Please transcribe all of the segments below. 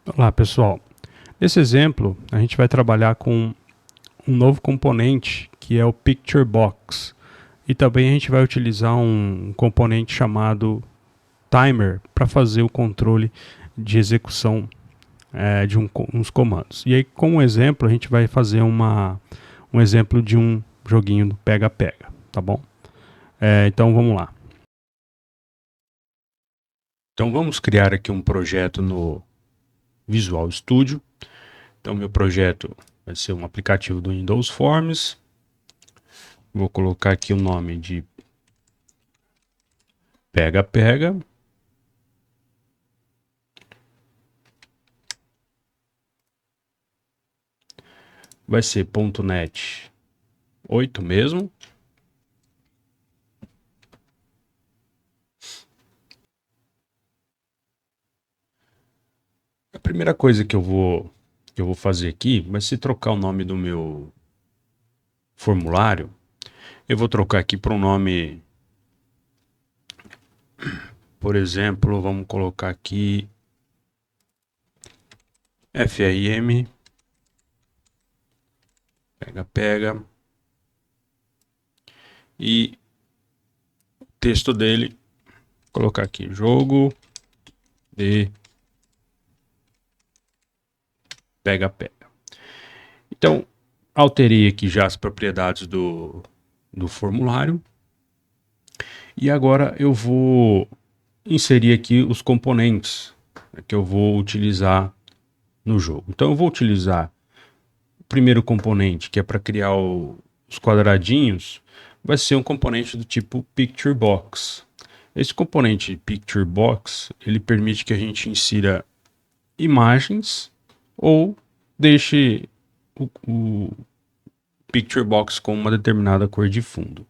Olá pessoal, nesse exemplo a gente vai trabalhar com um novo componente que é o Picture Box e também a gente vai utilizar um componente chamado Timer para fazer o controle de execução de uns comandos. E aí, como exemplo, a gente vai fazer um exemplo de um joguinho do pega-pega, tá bom? Então vamos lá. Então vamos criar aqui um projeto no Visual Studio. Então meu projeto vai ser um aplicativo do Windows Forms. Vou colocar aqui o nome de pega-pega. Vai ser .NET 8 mesmo. A primeira coisa que eu vou fazer aqui vai ser trocar o nome do meu formulário. Eu vou trocar aqui para um nome, por exemplo, vamos colocar aqui FRM pega-pega e o texto dele, colocar aqui jogo de pega-pega. Então, alterei aqui já as propriedades do formulário e agora eu vou inserir aqui os componentes que eu vou utilizar no jogo. Então eu vou utilizar o primeiro componente, que é para criar os quadradinhos, vai ser um componente do tipo Picture Box. Esse componente Picture Box, ele permite que a gente insira imagens ou deixe o Picture Box com uma determinada cor de fundo.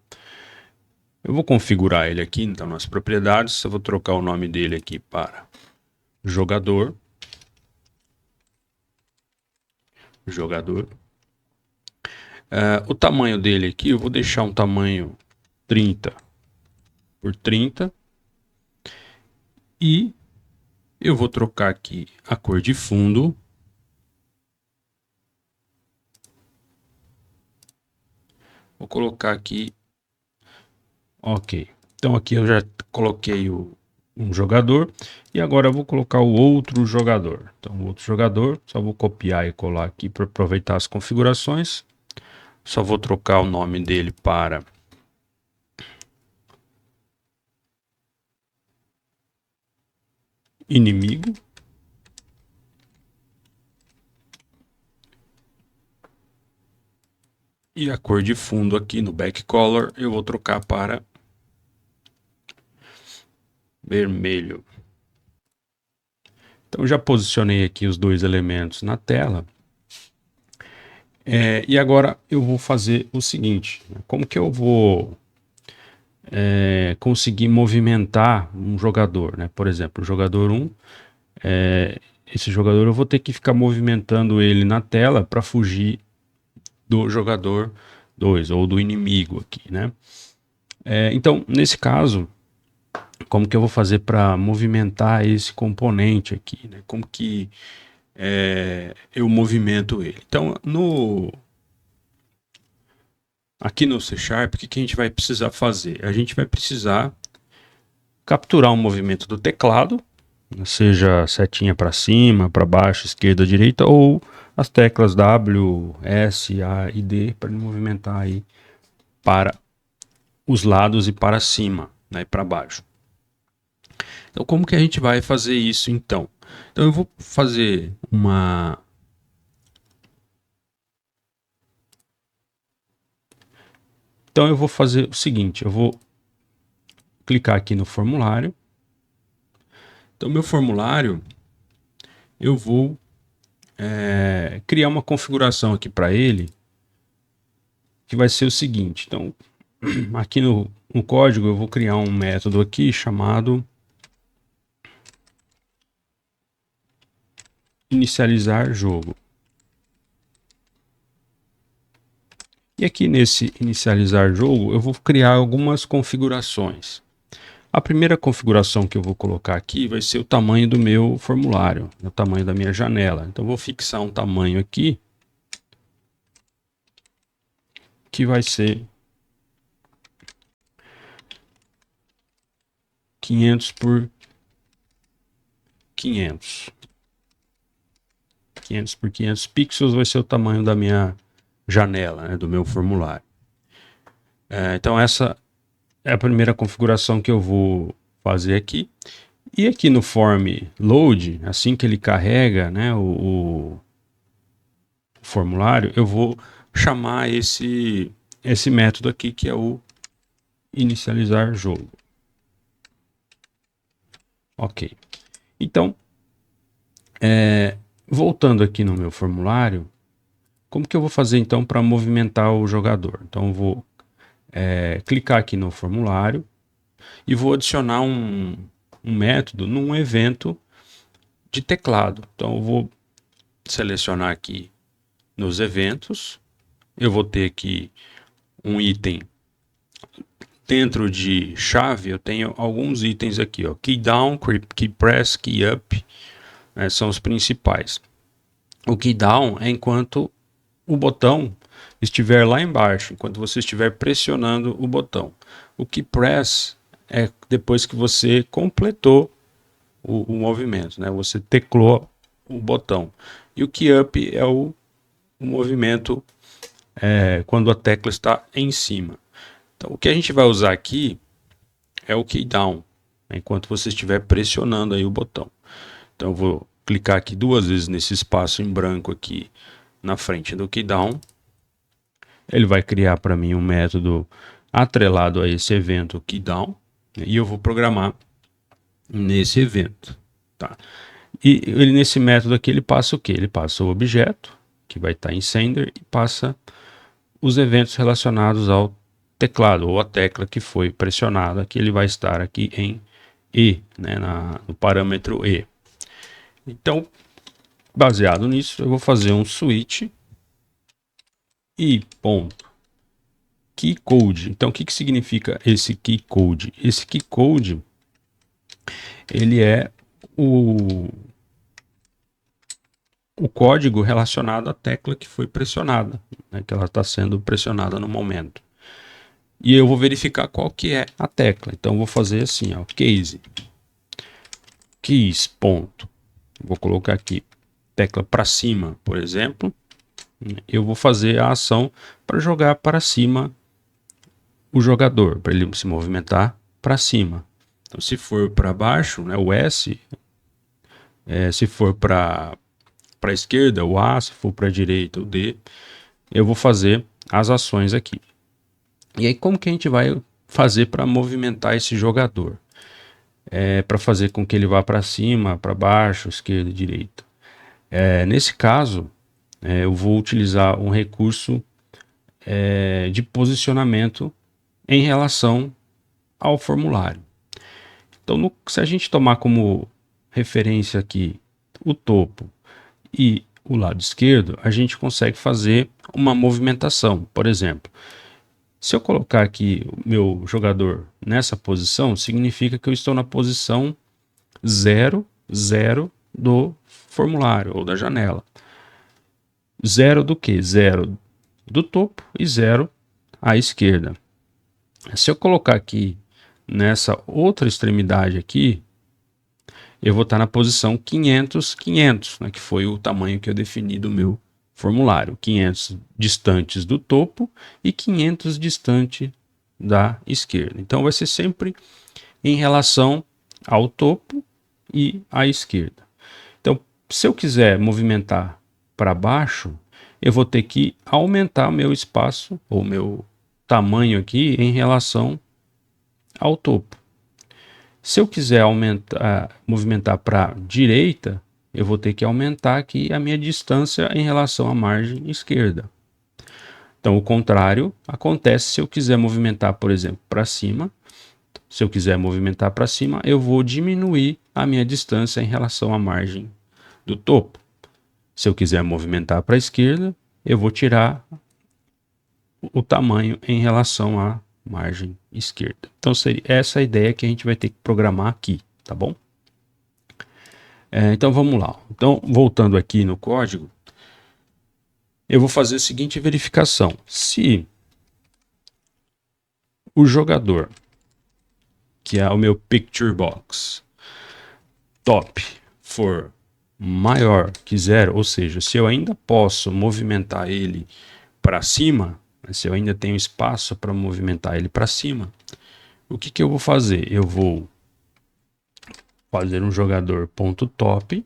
Eu vou configurar ele aqui, então, nas propriedades. Eu vou trocar o nome dele aqui para jogador. O tamanho dele aqui, eu vou deixar um tamanho 30 por 30. E eu vou trocar aqui a cor de fundo. Vou colocar aqui. Ok. Então aqui eu já coloquei um jogador. E agora eu vou colocar o outro jogador. Então o outro jogador, só vou copiar e colar aqui para aproveitar as configurações. Só vou trocar o nome dele para inimigo. E a cor de fundo aqui no back color eu vou trocar para vermelho. Então já posicionei aqui os dois elementos na tela. E agora eu vou fazer o seguinte: como que eu vou conseguir movimentar um jogador, né? Por exemplo, o jogador 1, esse jogador eu vou ter que ficar movimentando ele na tela para fugir do jogador 2 ou do inimigo aqui, né? Então, nesse caso, como que eu vou fazer para movimentar esse componente aqui, né? Como que eu movimento ele? Então, aqui no C Sharp, o que a gente vai precisar fazer? A gente vai precisar capturar um movimento do teclado, seja setinha para cima, para baixo, esquerda, direita, ou as teclas W, S, A e D para movimentar aí para os lados e para cima, né, e para baixo. Então, como que a gente vai fazer isso então? Então, eu vou fazer Então, eu vou fazer o seguinte: eu vou clicar aqui no formulário. Então, meu formulário, eu vou criar uma configuração aqui para ele, que vai ser o seguinte. Então, aqui no código eu vou criar um método aqui chamado inicializar jogo. E aqui nesse inicializar jogo eu vou criar algumas configurações. A primeira configuração que eu vou colocar aqui vai ser o tamanho do meu formulário, o tamanho da minha janela. Então, vou fixar um tamanho aqui, que vai ser 500 por 500. 500 por 500 pixels vai ser o tamanho da minha janela, né, do meu formulário. Então, essa é a primeira configuração que eu vou fazer aqui. E aqui no form load, assim que ele carrega, né, o formulário, eu vou chamar esse método aqui, que é o inicializar jogo. Ok. Então, voltando aqui no meu formulário, como que eu vou fazer então para movimentar o jogador? Então, eu vou clicar aqui no formulário e vou adicionar um método num evento de teclado. Então, eu vou selecionar aqui nos eventos, eu vou ter aqui um item dentro de chave. Eu tenho alguns itens aqui, ó, key down, key press, key up, né, são os principais. O key down é enquanto o botão estiver lá embaixo, enquanto você estiver pressionando o botão. O key press é depois que você completou o movimento, né? Você teclou o botão. E o key up é o movimento quando a tecla está em cima. Então, o que a gente vai usar aqui é o key down, né, enquanto você estiver pressionando aí o botão. Então, eu vou clicar aqui 2 vezes nesse espaço em branco aqui na frente do key down. Ele vai criar para mim um método atrelado a esse evento key down, né, e eu vou programar nesse evento, tá? E ele, nesse método aqui, ele passa o quê? Ele passa o objeto, que vai estar em sender, e passa os eventos relacionados ao teclado ou a tecla que foi pressionada, que ele vai estar aqui em E, né, no parâmetro E. Então, baseado nisso, eu vou fazer um switch e ponto key code. Então, o que significa esse key code? Esse key code, ele é o código relacionado à tecla que foi pressionada, né, que ela está sendo pressionada no momento. E eu vou verificar qual que é a tecla. Então, eu vou fazer assim, ó, case keys, ponto. Vou colocar aqui tecla para cima, por exemplo. Eu vou fazer a ação para jogar para cima o jogador, para ele se movimentar para cima. Então, se for para baixo, né, o S. Se for para a esquerda, o A. Se for para a direita, o D. Eu vou fazer as ações aqui. E aí, como que a gente vai fazer para movimentar esse jogador? Para fazer com que ele vá para cima, para baixo, esquerda e direita. Nesse caso, eu vou utilizar um recurso de posicionamento em relação ao formulário. Então, se a gente tomar como referência aqui o topo e o lado esquerdo, a gente consegue fazer uma movimentação. Por exemplo, se eu colocar aqui o meu jogador nessa posição, significa que eu estou na posição 0, 0 do formulário ou da janela. 0 do que? 0 do topo e 0 à esquerda. Se eu colocar aqui nessa outra extremidade aqui, eu vou estar na posição 500, 500, né, que foi o tamanho que eu defini do meu formulário. 500 distantes do topo e 500 distante da esquerda. Então vai ser sempre em relação ao topo e à esquerda. Então, se eu quiser movimentar para baixo, eu vou ter que aumentar o meu espaço, ou meu tamanho aqui, em relação ao topo. Se eu quiser movimentar para a direita, eu vou ter que aumentar aqui a minha distância em relação à margem esquerda. Então, o contrário acontece se eu quiser movimentar, por exemplo, para cima. Se eu quiser movimentar para cima, eu vou diminuir a minha distância em relação à margem do topo. Se eu quiser movimentar para a esquerda, eu vou tirar o tamanho em relação à margem esquerda. Então seria essa a ideia que a gente vai ter que programar aqui, tá bom? Então vamos lá. Então voltando aqui no código, eu vou fazer a seguinte verificação. Se o jogador, que é o meu picture box, top for maior que 0, ou seja, se eu ainda posso movimentar ele para cima, se eu ainda tenho espaço para movimentar ele para cima, o que eu vou fazer? Eu vou fazer um jogador ponto top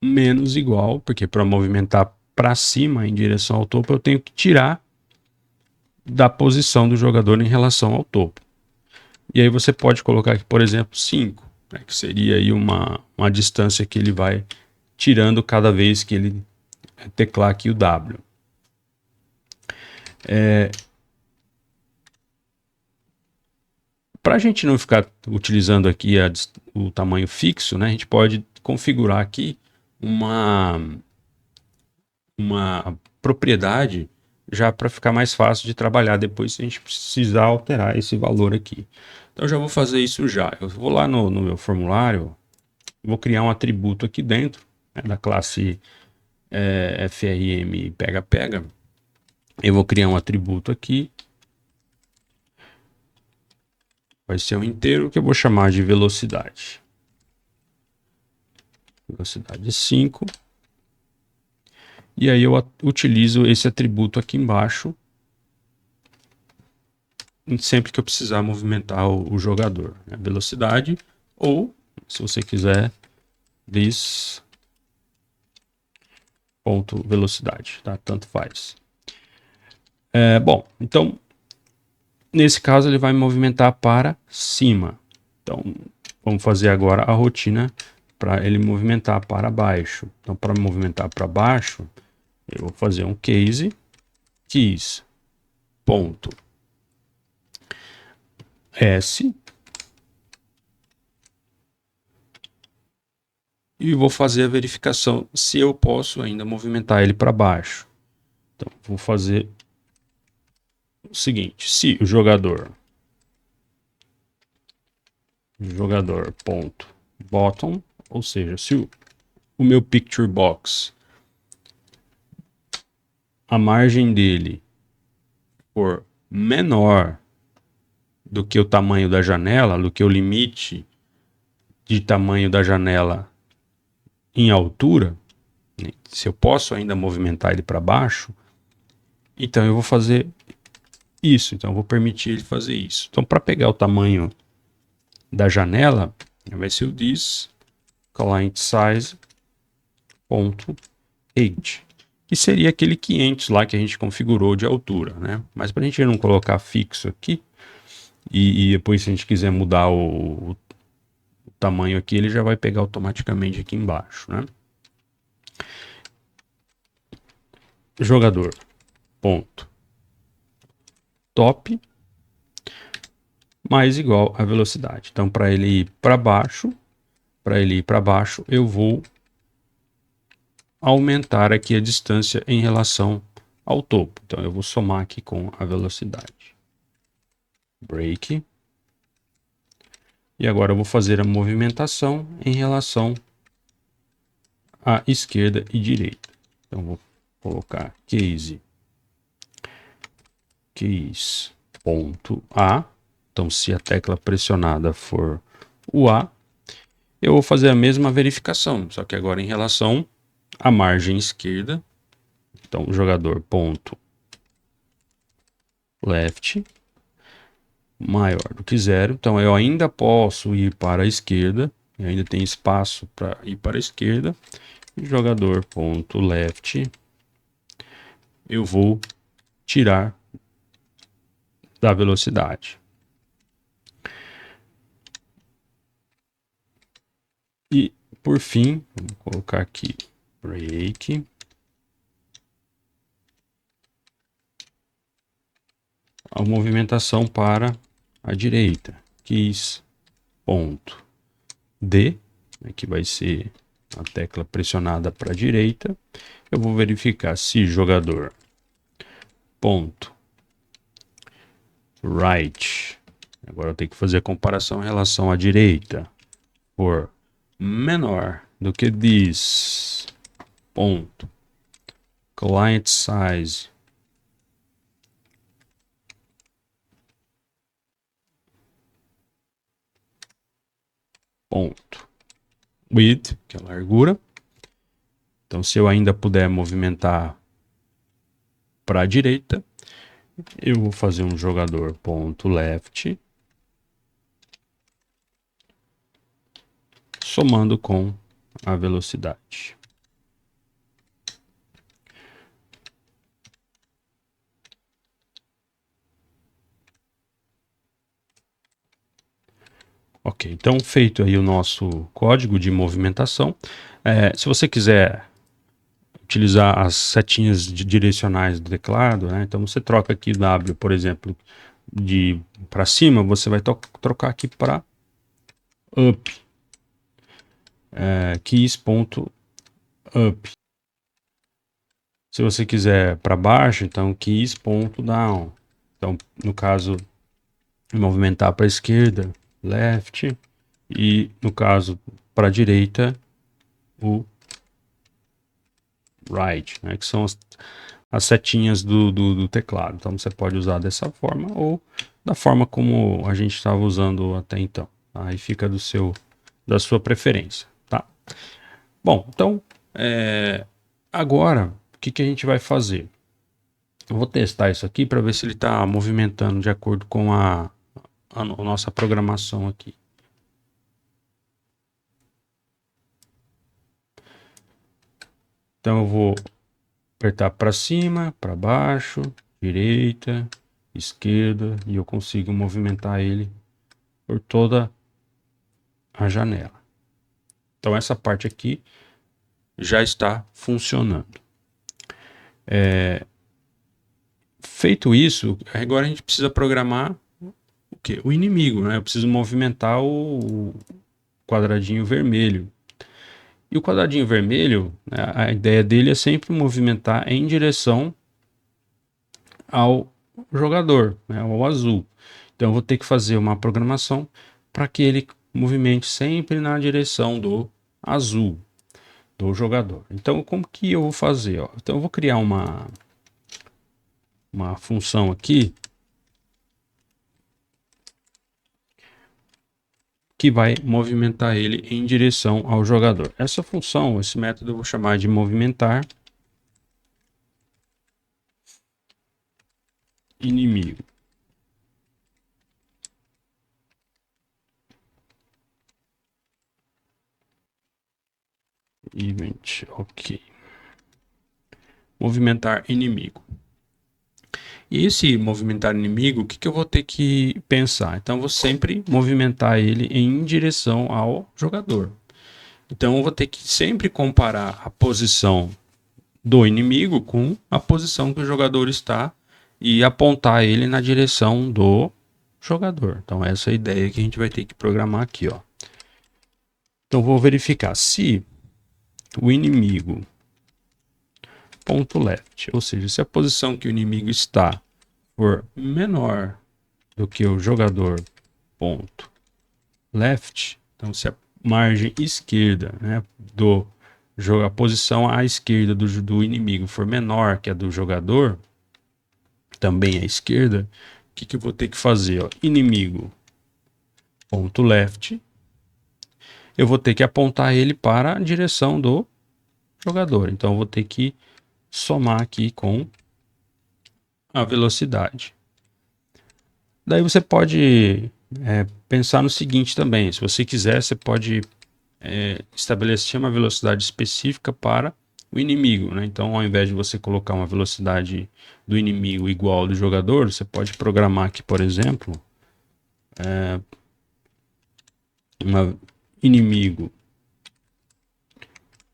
menos igual, porque para movimentar para cima em direção ao topo eu tenho que tirar da posição do jogador em relação ao topo. E aí você pode colocar aqui, por exemplo, 5, né, que seria aí uma distância que ele vai tirando cada vez que ele teclar aqui o W. Para a gente não ficar utilizando aqui o tamanho fixo, né, a gente pode configurar aqui uma propriedade já para ficar mais fácil de trabalhar depois se a gente precisar alterar esse valor aqui. Então eu já vou fazer isso já. Eu vou lá no meu formulário, vou criar um atributo aqui dentro, né, da classe FRM pega. Eu vou criar um atributo aqui. Vai ser um inteiro que eu vou chamar de velocidade. Velocidade 5. E aí eu utilizo esse atributo aqui embaixo sempre que eu precisar movimentar o jogador. Né? Velocidade, ou, se você quiser, this ponto velocidade, tá? Tanto faz. Bom, então, nesse caso ele vai movimentar para cima. Então, vamos fazer agora a rotina para ele movimentar para baixo. Então, para movimentar para baixo, eu vou fazer um case keys ponto S e vou fazer a verificação se eu posso ainda movimentar ele para baixo. Então, vou fazer o seguinte: se o jogador ponto bottom, ou seja, se o meu picture box, a margem dele for menor do que o tamanho da janela, do que o limite de tamanho da janela em altura, né? Se eu posso ainda movimentar ele para baixo, então eu vou fazer isso. Então eu vou permitir ele fazer isso. Então, para pegar o tamanho da janela, vai ser o this client size ponto height, que seria aquele 500 lá que a gente configurou de altura, né? Mas para a gente não colocar fixo aqui, e depois se a gente quiser mudar o tamanho aqui, ele já vai pegar automaticamente aqui embaixo, né? Jogador ponto top mais igual a velocidade. Então, para ele ir para baixo, eu vou aumentar aqui a distância em relação ao topo. Então, eu vou somar aqui com a velocidade. Break. E agora eu vou fazer a movimentação em relação à esquerda e direita. Então, vou colocar case ponto A. Então, se a tecla pressionada for o A, eu vou fazer a mesma verificação, só que agora em relação à margem esquerda. Então, o jogador ponto left maior do que 0. Então, eu ainda posso ir para a esquerda, eu ainda tem espaço para ir para a esquerda. E jogador ponto left, eu vou tirar da velocidade. E, por fim, vou colocar aqui break. A movimentação para a direita. Keys ponto D, né, que vai ser a tecla pressionada para a direita. Eu vou verificar se jogador ponto right. Agora eu tenho que fazer a comparação em relação à direita. For menor do que this ponto client size ponto width, que é a largura. Então, se eu ainda puder movimentar para a direita, eu vou fazer um jogador ponto left somando com a velocidade. Ok, então feito aí o nosso código de movimentação, se você quiser utilizar as setinhas direcionais do teclado, né, então você troca aqui W, por exemplo, de para cima, você vai trocar aqui para up, keys.up. Se você quiser para baixo, então keys.down. Então, no caso, movimentar para a esquerda, left, e no caso para a direita, o right, né, que são as setinhas do teclado. Então você pode usar dessa forma ou da forma como a gente estava usando até então. Aí fica da sua preferência, tá? Bom, então agora o que a gente vai fazer? Eu vou testar isso aqui para ver se ele está movimentando de acordo com a nossa programação aqui. Então eu vou apertar para cima, para baixo, direita, esquerda, e eu consigo movimentar ele por toda a janela. Então essa parte aqui já está funcionando. Feito isso, agora a gente precisa programar o quê? O inimigo, né? Eu preciso movimentar o quadradinho vermelho. E o quadradinho vermelho, né, a ideia dele é sempre movimentar em direção ao jogador, né, ao azul. Então eu vou ter que fazer uma programação para que ele movimente sempre na direção do azul, do jogador. Então como que eu vou fazer? Ó? Então eu vou criar uma função aqui que vai movimentar ele em direção ao jogador. Essa função, esse método eu vou chamar de movimentar inimigo. Event, ok. Movimentar inimigo. E esse movimentar inimigo, o que eu vou ter que pensar? Então, eu vou sempre movimentar ele em direção ao jogador. Então, eu vou ter que sempre comparar a posição do inimigo com a posição que o jogador está e apontar ele na direção do jogador. Então, essa é a ideia que a gente vai ter que programar aqui, ó. Então, vou verificar se o inimigo ponto left, ou seja, se a posição que o inimigo está for menor do que o jogador ponto left, então se a margem esquerda, né, a posição à esquerda do inimigo for menor que a do jogador, também à esquerda, o que eu vou ter que fazer? Ó? Inimigo ponto left, eu vou ter que apontar ele para a direção do jogador. Então eu vou ter que somar aqui com a velocidade. Daí você pode pensar no seguinte também, se você quiser, você pode estabelecer uma velocidade específica para o inimigo, né? Então, ao invés de você colocar uma velocidade do inimigo igual ao do jogador, você pode programar aqui, por exemplo, uma inimigo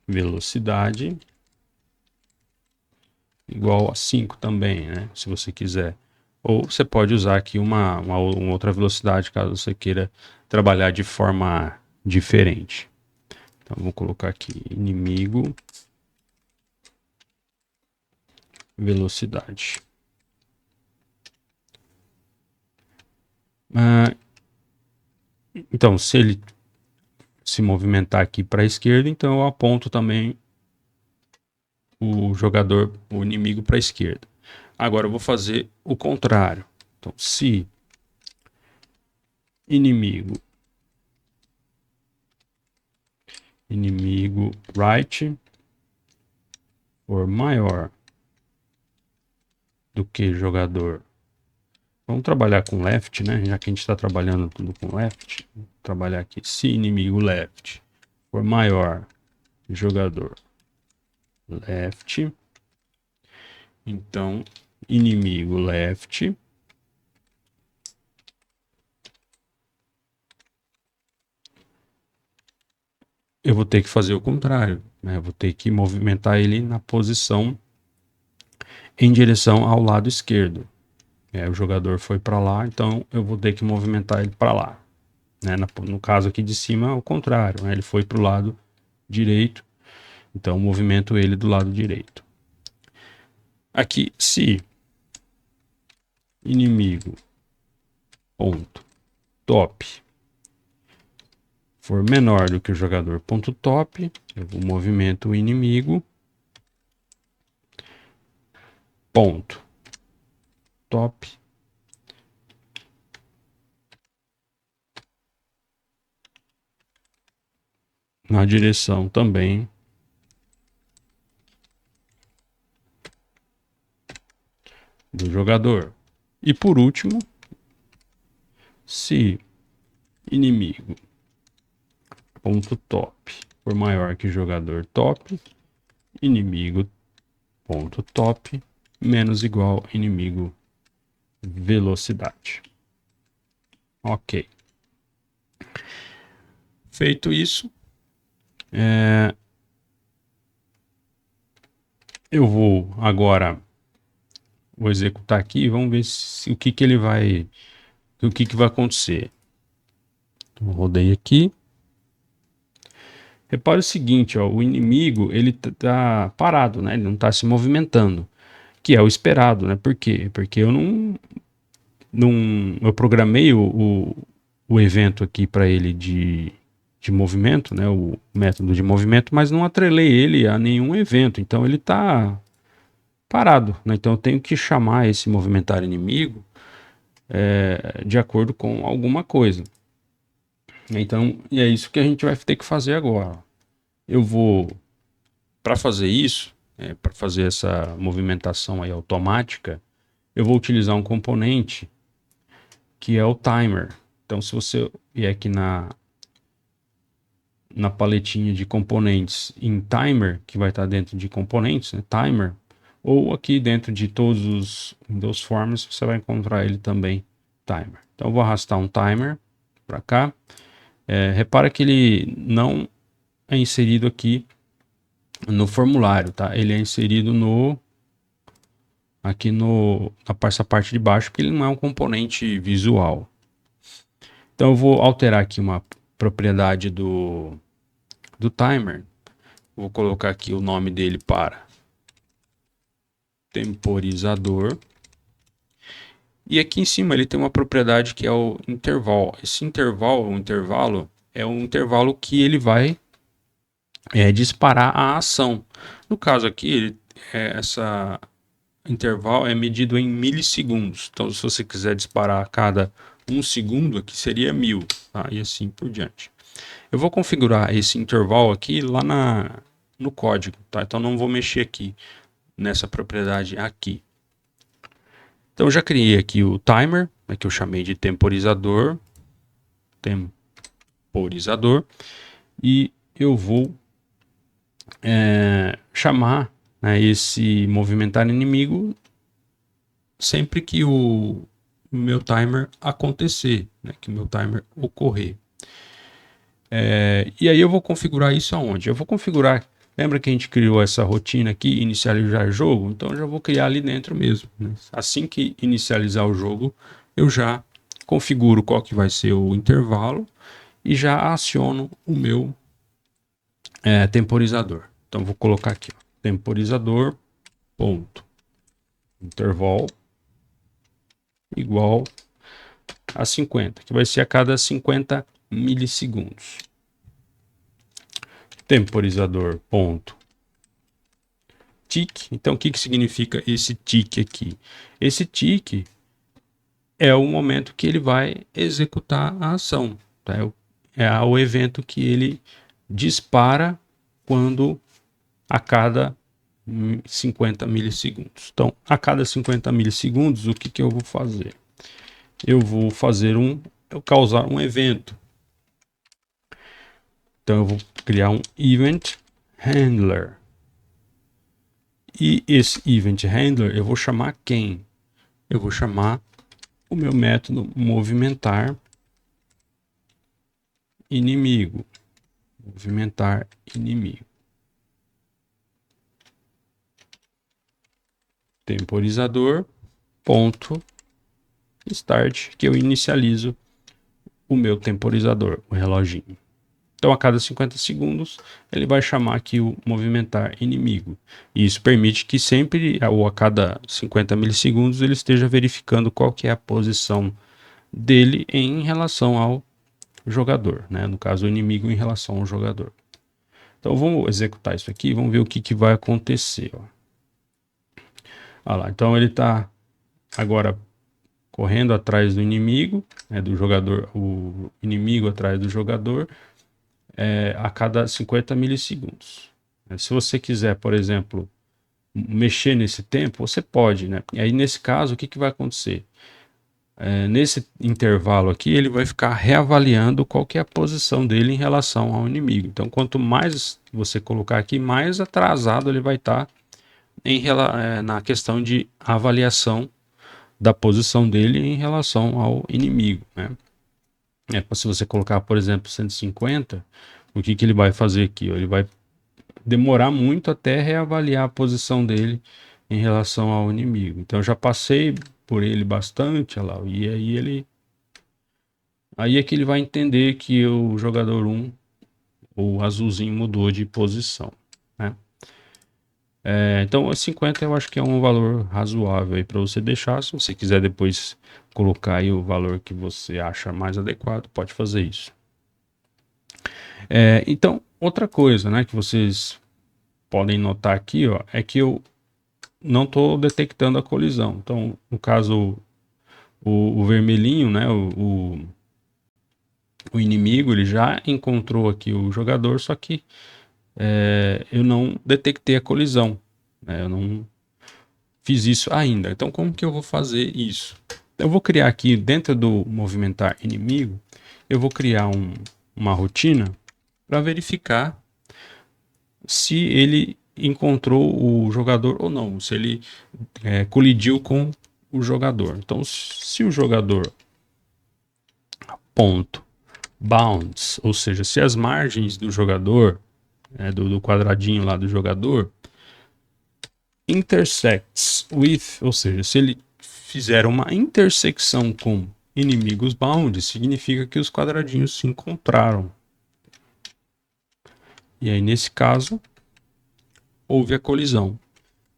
velocidade igual a 5 também, né? Se você quiser. Ou você pode usar aqui uma outra velocidade, caso você queira trabalhar de forma diferente. Então, vou colocar aqui inimigo velocidade. Então, se ele se movimentar aqui para a esquerda, então eu aponto também o inimigo para a esquerda. Agora eu vou fazer o contrário. Então, se inimigo right for maior do que jogador. Vamos trabalhar com left, né? Já que a gente está trabalhando tudo com left. Vou trabalhar aqui. Se inimigo left for maior jogador left, então inimigo left eu vou ter que fazer o contrário, né? Eu vou ter que movimentar ele na posição em direção ao lado esquerdo. O jogador foi para lá, então eu vou ter que movimentar ele para lá. Né? No caso aqui de cima, ao contrário, né? Ele foi para o lado direito, então eu movimento ele do lado direito. Aqui, se inimigo ponto top for menor do que o jogador ponto top, eu vou movimento o inimigo ponto top na direção também do jogador. E por último, se inimigo ponto top for maior que jogador top, inimigo ponto top menos igual inimigo velocidade. Ok. Feito isso, eu vou agora executar aqui e vamos ver o que ele vai, o que vai acontecer. Então, rodei aqui. Repare o seguinte, ó, o inimigo ele tá parado, né? Ele não está se movimentando, que é o esperado, né? Por quê? Porque eu eu programei o evento aqui para ele de movimento, né? O método de movimento, mas não atrelei ele a nenhum evento, então ele está parado, né? Então eu tenho que chamar esse movimentar inimigo de acordo com alguma coisa. Então, e é isso que a gente vai ter que fazer agora. Eu vou, para fazer isso, para fazer essa movimentação aí automática, eu vou utilizar um componente que é o timer. Então, se você vier aqui na paletinha de componentes em timer, que vai estar dentro de componentes, né, timer, ou aqui dentro de todos os Windows Forms, você vai encontrar ele também, timer. Então, eu vou arrastar um timer para cá. Repara que ele não é inserido aqui no formulário, tá? Ele é inserido aqui nessa parte de baixo, porque ele não é um componente visual. Então eu vou alterar aqui uma propriedade do timer. Vou colocar aqui o nome dele para temporizador. E aqui em cima ele tem uma propriedade que é o intervalo. Esse intervalo é um intervalo que ele vai disparar a ação. No caso aqui, essa intervalo é medido em milissegundos. Então, se você quiser disparar a cada 1 segundo, aqui seria 1000, tá? E assim por diante. Eu vou configurar esse intervalo aqui lá no código, tá? Então, não vou mexer aqui nessa propriedade aqui. Então, eu já criei aqui o timer, que eu chamei de temporizador. E eu vou chamar, né, esse movimentar inimigo sempre que o meu timer acontecer, né, que o meu timer ocorrer. E aí eu vou configurar isso aonde? Eu vou configurar, lembra que a gente criou essa rotina aqui, inicializar jogo? Então eu já vou criar ali dentro mesmo, né? Assim que inicializar o jogo, eu já configuro qual que vai ser o intervalo e já aciono o meu temporizador. Então vou colocar aqui, ó, temporizador ponto intervalo igual a 50, que vai ser a cada 50 milissegundos. Temporizador ponto tick. Então, o que significa esse tick aqui? Esse tick é o momento que ele vai executar a ação. Tá? É o evento que ele dispara quando a cada 50 milissegundos. Então, a cada 50 milissegundos, o que eu vou fazer? Eu vou causar um evento. Então, eu vou criar um event handler. E esse event handler, eu vou chamar quem? Eu vou chamar o meu método movimentar inimigo. Movimentar inimigo. Temporizador ponto start, que eu inicializo o meu temporizador, o reloginho. Então, a cada 50 segundos, ele vai chamar aqui o movimentar inimigo. E isso permite que sempre, ou a cada 50 milissegundos, ele esteja verificando qual que é a posição dele em relação ao jogador, né? No caso, o inimigo em relação ao jogador. Então, vamos executar isso aqui, vamos ver o que vai acontecer. Ó. Olha lá, então ele está agora correndo atrás do inimigo, né, do jogador, o inimigo atrás do jogador, a cada 50 milissegundos. Se você quiser, por exemplo, mexer nesse tempo, você pode, né? E aí, nesse caso, o que vai acontecer? Nesse intervalo aqui, ele vai ficar reavaliando qual que é a posição dele em relação ao inimigo. Então, quanto mais você colocar aqui, mais atrasado ele vai estar na questão de avaliação da posição dele em relação ao inimigo, né? Se você colocar, por exemplo, 150, o que ele vai fazer aqui? Ele vai demorar muito até reavaliar a posição dele em relação ao inimigo. Então, eu já passei por ele bastante, olha lá, e aí é que ele vai entender que o jogador 1, o azulzinho, mudou de posição, né? Então, 50 eu acho que é um valor razoável aí para você deixar. Se você quiser depois colocar aí o valor que você acha mais adequado, pode fazer isso. Então, outra coisa, né, que vocês podem notar aqui, ó, é que eu não estou detectando a colisão. Então, no caso, o vermelhinho, né, o inimigo, ele já encontrou aqui o jogador, só que eu não detectei a colisão, né, eu não fiz isso ainda. Então, como que eu vou fazer isso? Eu vou criar aqui, dentro do movimentar inimigo, eu vou criar uma rotina para verificar se ele encontrou o jogador ou não, se ele colidiu com o jogador. Então, se o jogador ponto bounds, ou seja, se as margens do jogador, do quadradinho lá do jogador, intersects with, ou seja, se ele fizer uma intersecção com inimigos bound, significa que os quadradinhos se encontraram. E aí, nesse caso, houve a colisão.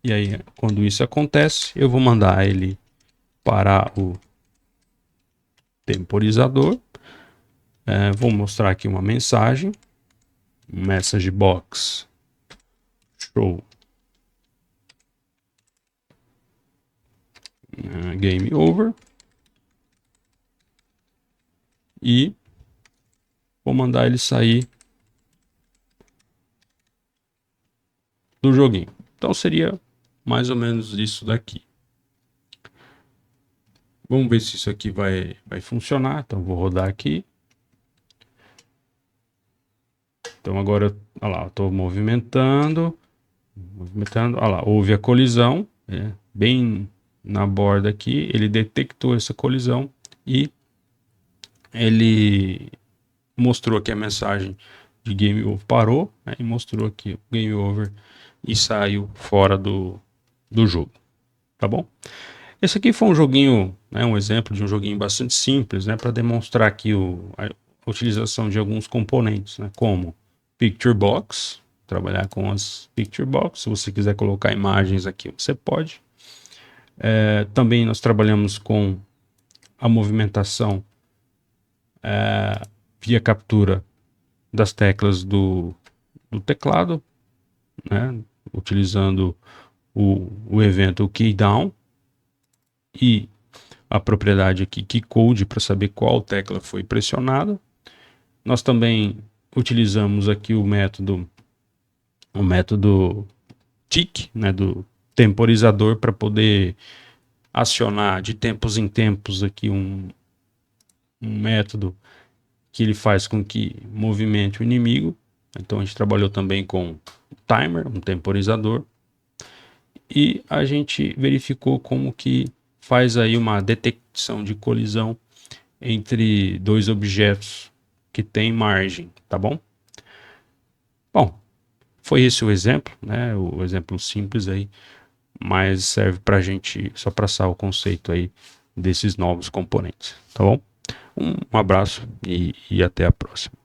E aí, quando isso acontece, eu vou mandar ele para o temporizador. Vou mostrar aqui uma mensagem. Message box. Show. Game over. E vou mandar ele sair do joguinho. Então seria mais ou menos isso daqui. Vamos ver se isso aqui vai funcionar. Então vou rodar aqui. Então agora, olha lá, estou movimentando, olha lá, houve a colisão, bem na borda aqui, ele detectou essa colisão e ele mostrou aqui a mensagem de game over, parou, né, e mostrou aqui o game over e saiu fora do jogo, tá bom? Esse aqui foi um joguinho, né, um exemplo de um joguinho bastante simples, né, para demonstrar aqui a utilização de alguns componentes, né, como Picture Box, trabalhar com as Picture Box. Se você quiser colocar imagens aqui, você pode. Também nós trabalhamos com a movimentação via captura das teclas do teclado, né, utilizando o evento keydown e a propriedade aqui keycode para saber qual tecla foi pressionada. Nós também utilizamos aqui o método tick, né, do temporizador, para poder acionar de tempos em tempos aqui um método que ele faz com que movimente o inimigo. Então a gente trabalhou também com timer, um temporizador, e a gente verificou como que faz aí uma detecção de colisão entre dois objetos que têm margem, tá bom? Bom, foi esse o exemplo, né? O exemplo simples aí, mas serve para a gente só traçar o conceito aí desses novos componentes, tá bom? Um abraço e até a próxima.